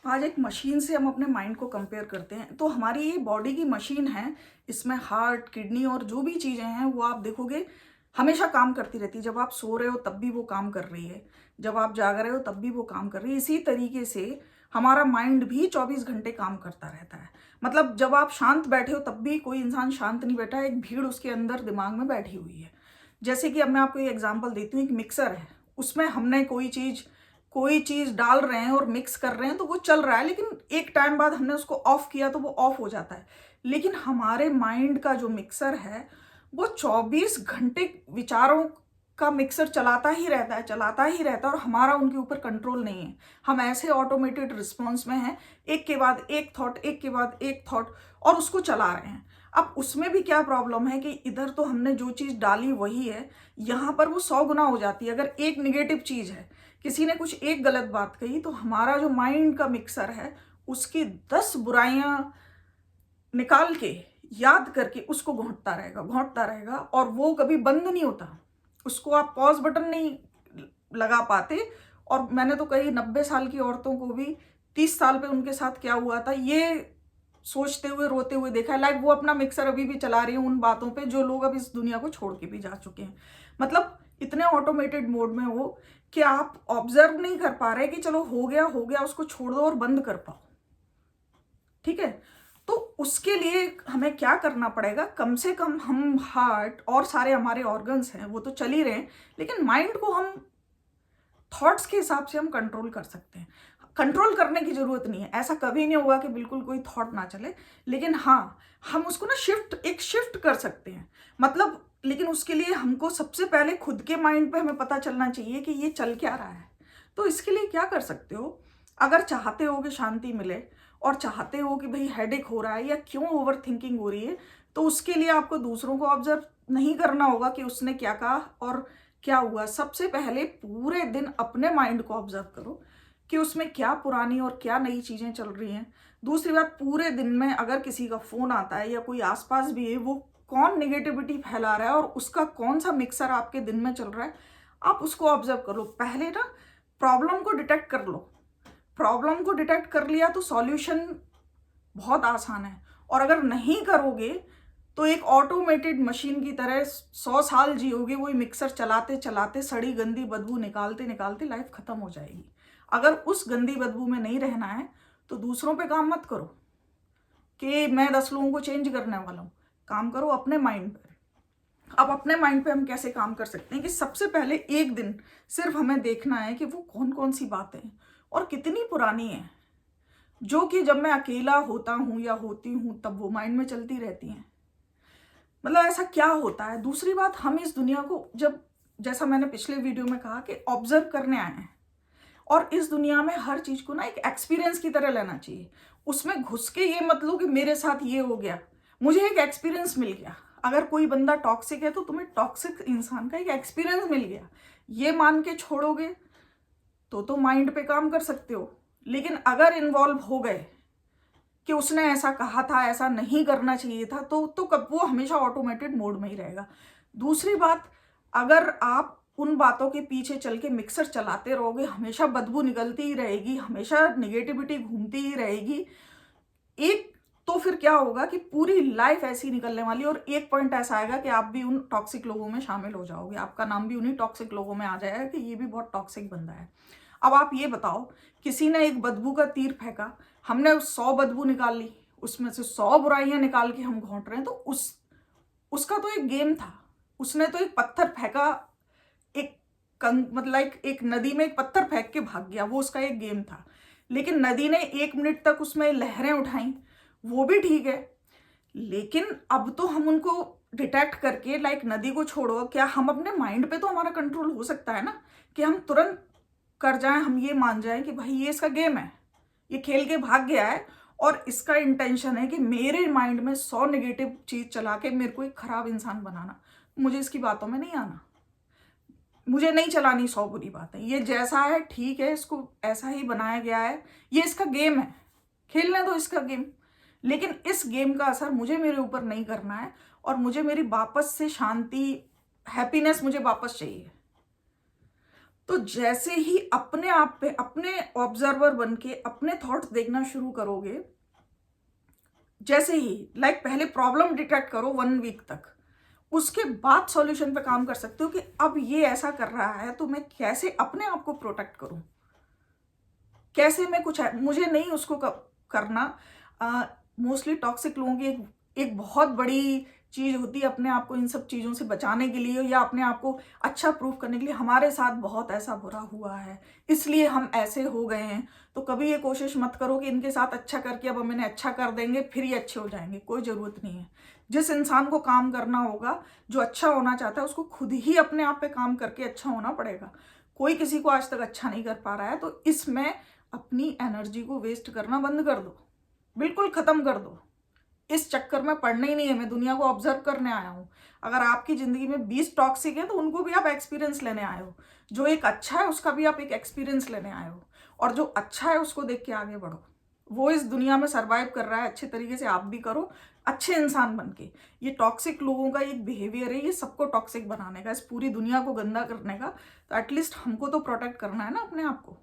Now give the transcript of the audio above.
आज एक मशीन से हम अपने माइंड को कंपेयर करते हैं, तो हमारी ये बॉडी की मशीन है। इसमें हार्ट, किडनी और जो भी चीज़ें हैं वो आप देखोगे हमेशा काम करती रहती है। जब आप सो रहे हो तब भी वो काम कर रही है, जब आप जाग रहे हो तब भी वो काम कर रही है। इसी तरीके से हमारा माइंड भी 24 घंटे काम करता रहता है। मतलब जब आप शांत बैठे हो तब भी कोई इंसान शांत नहीं बैठा है, एक भीड़ उसके अंदर दिमाग में बैठी हुई है। जैसे कि अब मैं आपको एक एग्जांपल देती हूँ, एक मिक्सर है, उसमें हमने कोई चीज़ डाल रहे हैं और मिक्स कर रहे हैं तो वो चल रहा है, लेकिन एक टाइम बाद हमने उसको ऑफ किया तो वो ऑफ हो जाता है। लेकिन हमारे माइंड का जो मिक्सर है वो 24 घंटे विचारों का मिक्सर चलाता ही रहता है, चलाता ही रहता है, और हमारा उनके ऊपर कंट्रोल नहीं है। हम ऐसे ऑटोमेटेड रिस्पॉन्स में हैं, एक के बाद एक थॉट, एक के बाद एक थॉट, और उसको चला रहे हैं। अब उसमें भी क्या प्रॉब्लम है कि इधर तो हमने जो चीज़ डाली वही है, यहाँ पर वो 100 गुना हो जाती है। अगर एक निगेटिव चीज़ है, किसी ने कुछ एक गलत बात कही, तो हमारा जो माइंड का मिक्सर है उसकी 10 बुराइयां निकाल के याद करके उसको घोंटता रहेगा, और वो कभी बंद नहीं होता। उसको आप पॉज बटन नहीं लगा पाते। और मैंने तो कई 90 साल की औरतों को भी 30 साल पे उनके साथ क्या हुआ था ये सोचते हुए, रोते हुए देखा है। लाइक वो अपना मिक्सर अभी भी चला रही है उन बातों पे जो लोग अब इस दुनिया को छोड़ के भी जा चुके हैं। मतलब इतने ऑटोमेटेड मोड में हो कि आप ऑब्जर्व नहीं कर पा रहे कि चलो हो गया उसको छोड़ दो और बंद कर पाओ। ठीक है, तो उसके लिए हमें क्या करना पड़ेगा? कम से कम हम हार्ट और सारे हमारे ऑर्गन्स हैं वो तो चल ही रहे हैं, लेकिन माइंड को हम थॉट्स के हिसाब से हम कंट्रोल कर सकते हैं। कंट्रोल करने की जरूरत नहीं है, ऐसा कभी नहीं होगा कि बिल्कुल कोई थॉट ना चले, लेकिन हाँ, हम उसको ना शिफ्ट कर सकते हैं। मतलब लेकिन उसके लिए हमको सबसे पहले खुद के माइंड पे हमें पता चलना चाहिए कि ये चल क्या रहा है। तो इसके लिए क्या कर सकते हो? अगर चाहते हो कि शांति मिले और चाहते हो कि भाई हेडेक हो रहा है या क्यों ओवर थिंकिंग हो रही है, तो उसके लिए आपको दूसरों को ऑब्जर्व नहीं करना होगा कि उसने क्या कहा और क्या हुआ। सबसे पहले पूरे दिन अपने माइंड को ऑब्जर्व करो कि उसमें क्या पुरानी और क्या नई चीजें चल रही हैं। दूसरी बात, पूरे दिन में अगर किसी का फोन आता है या कोई आसपास भी है, वो कौन निगेटिविटी फैला रहा है और उसका कौन सा मिक्सर आपके दिन में चल रहा है, आप उसको ऑब्जर्व कर लो। पहले ना प्रॉब्लम को डिटेक्ट कर लो। प्रॉब्लम को डिटेक्ट कर लिया तो सॉल्यूशन बहुत आसान है। और अगर नहीं करोगे तो एक ऑटोमेटेड मशीन की तरह 100 साल जियोगे, वही मिक्सर चलाते चलाते सड़ी गंदी बदबू निकालते निकालते लाइफ खत्म हो जाएगी। अगर उस गंदी बदबू में नहीं रहना है तो दूसरों पे काम मत करो कि मैं 10 लोगों को चेंज करने वाला हूँ। काम करो अपने माइंड पे। अब अपने माइंड पे हम कैसे काम कर सकते हैं कि सबसे पहले एक दिन सिर्फ हमें देखना है कि वो कौन कौन सी बातें हैं और कितनी पुरानी है, जो कि जब मैं अकेला होता हूँ या होती हूँ तब वो माइंड में चलती रहती हैं। मतलब ऐसा क्या होता है? दूसरी बात, हम इस दुनिया को जब, जैसा मैंने पिछले वीडियो में कहा, कि ऑब्जर्व करने आए हैं, और इस दुनिया में हर चीज को ना एक एक्सपीरियंस की तरह लेना चाहिए। उसमें घुस के ये मत लो कि मेरे साथ ये हो गया, मुझे एक एक्सपीरियंस मिल गया। अगर कोई बंदा टॉक्सिक है तो तुम्हें टॉक्सिक इंसान का एक एक्सपीरियंस मिल गया, ये मान के छोड़ोगे तो माइंड पे काम कर सकते हो। लेकिन अगर इन्वॉल्व हो गए कि उसने ऐसा कहा था, ऐसा नहीं करना चाहिए था, तो कब वो हमेशा ऑटोमेटेड मोड में ही रहेगा। दूसरी बात, अगर आप उन बातों के पीछे चल के मिक्सर चलाते रहोगे, हमेशा बदबू निकलती ही रहेगी, हमेशा निगेटिविटी घूमती ही रहेगी, एक तो फिर क्या होगा कि पूरी लाइफ ऐसी निकलने वाली, और एक पॉइंट ऐसा आएगा कि आप भी उन टॉक्सिक लोगों में शामिल हो जाओगे। आपका नाम भी उन्हीं टॉक्सिक लोगों में आ जाएगा कि ये भी बहुत टॉक्सिक बंदा है। अब आप ये बताओ, किसी ने एक बदबू का तीर फेंका, हमने 100 बदबू निकाल ली, उसमें से 100 बुराइयां निकाल के हम घोंट रहे हैं, तो उसका तो एक गेम था। उसने तो एक पत्थर फेंका, एक मतलब एक नदी में एक पत्थर फेंक के भाग गया, वो उसका एक गेम था। लेकिन नदी ने 1 मिनट तक उसमें लहरें उठाई, वो भी ठीक है। लेकिन अब तो हम उनको डिटेक्ट करके, लाइक नदी को छोड़ो, क्या हम अपने माइंड पे तो हमारा कंट्रोल हो सकता है ना, कि हम तुरंत कर जाएं, हम ये मान जाएं कि भाई ये इसका गेम है, ये खेल के भाग गया है और इसका इंटेंशन है कि मेरे माइंड में 100 नेगेटिव चीज चला के मेरे को एक खराब इंसान बनाना। मुझे इसकी बातों में नहीं आना, मुझे नहीं चलानी 100 बुरी बातें। ये जैसा है ठीक है, इसको ऐसा ही बनाया गया है, ये इसका गेम है, खेलने दो इसका गेम। लेकिन इस गेम का असर मुझे मेरे ऊपर नहीं करना है, और मुझे मेरी वापस से शांति, हैप्पीनेस मुझे वापस चाहिए। तो जैसे ही अपने आप पे अपने ऑब्जर्वर बन के अपने थॉट्स देखना शुरू करोगे, जैसे ही पहले प्रॉब्लम डिटेक्ट करो 1 वीक तक, उसके बाद सॉल्यूशन पे काम कर सकते हो कि अब ये ऐसा कर रहा है तो मैं कैसे अपने आप को प्रोटेक्ट करूं, कैसे मैं कुछ मुझे नहीं उसको करना। मोस्टली टॉक्सिक लोगों की एक बहुत बड़ी चीज होती है अपने आप को इन सब चीजों से बचाने के लिए या अपने आप को अच्छा प्रूव करने के लिए, हमारे साथ बहुत ऐसा बुरा हुआ है इसलिए हम ऐसे हो गए हैं। तो कभी ये कोशिश मत करो कि इनके साथ अच्छा करके अब हम इन्हें अच्छा कर देंगे फिर ये अच्छे हो जाएंगे, कोई जरूरत नहीं है। जिस इंसान को काम करना होगा, जो अच्छा होना चाहता है, उसको खुद ही अपने आप पे काम करके अच्छा होना पड़ेगा। कोई किसी को आज तक अच्छा नहीं कर पा रहा है, तो इसमें अपनी एनर्जी को वेस्ट करना बंद कर दो, बिल्कुल खत्म कर दो। इस चक्कर में पड़ना ही नहीं है। मैं दुनिया को ऑब्जर्व करने आया हूं। अगर आपकी जिंदगी में 20 टॉक्सिक है तो उनको भी आप एक्सपीरियंस लेने आए हो। जो एक अच्छा है उसका भी आप एक एक्सपीरियंस लेने आए हो, और जो अच्छा है उसको देख के आगे बढ़ो। वो इस दुनिया में सरवाइव कर रहा है अच्छे तरीके से, आप भी करो अच्छे इंसान बन के। ये टॉक्सिक लोगों का एक बिहेवियर है, ये सबको टॉक्सिक बनाने का, इस पूरी दुनिया को गंदा करने का। तो एटलीस्ट हमको तो प्रोटेक्ट करना है ना अपने आप को।